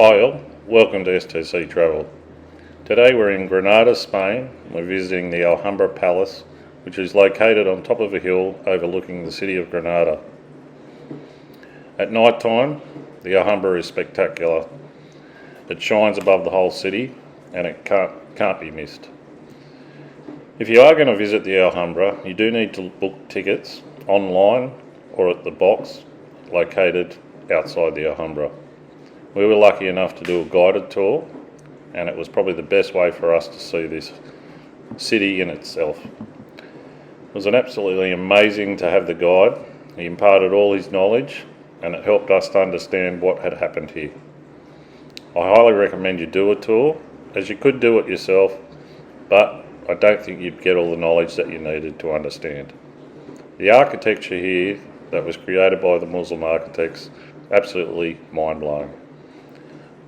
Hi all, welcome to S.T.C. Travel. Today we're in Granada, Spain. We're visiting the Alhambra Palace, which is located on top of a hill overlooking the city of Granada. At night time, the Alhambra is spectacular. It shines above the whole city and it can't be missed. If you are going to visit the Alhambra, you do need to book tickets online or at the box located outside the Alhambra. We were lucky enough to do a guided tour, and it was probably the best way for us to see this city in itself. It was absolutely amazing to have the guide. He imparted all his knowledge and it helped us to understand what had happened here. I highly recommend you do a tour, as you could do it yourself, but I don't think you'd get all the knowledge that you needed to understand. The architecture here that was created by the Muslim architects, absolutely mind-blowing.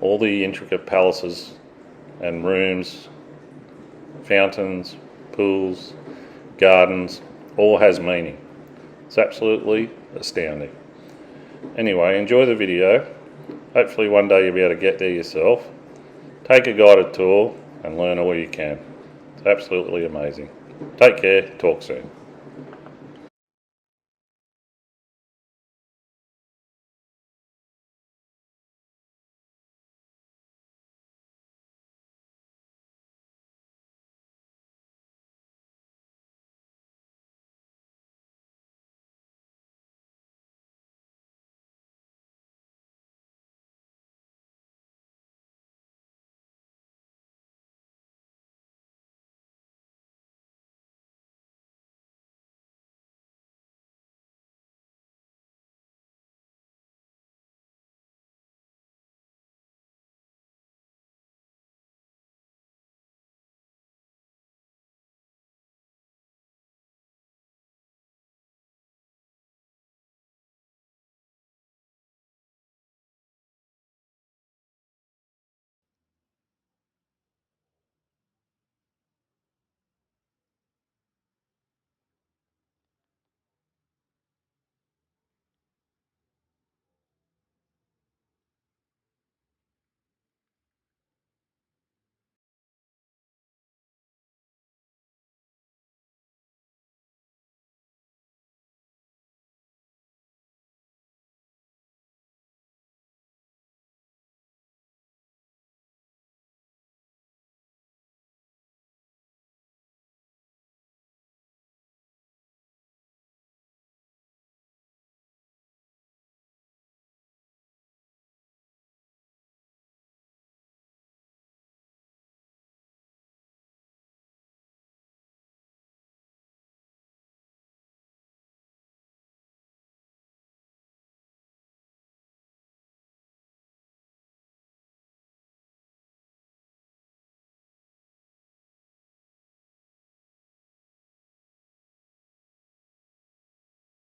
All the intricate palaces and rooms, fountains, pools, gardens, all has meaning. It's absolutely astounding. Anyway, enjoy the video. Hopefully one day you'll be able to get there yourself. Take a guided tour and learn all you can. It's absolutely amazing. Take care, talk soon.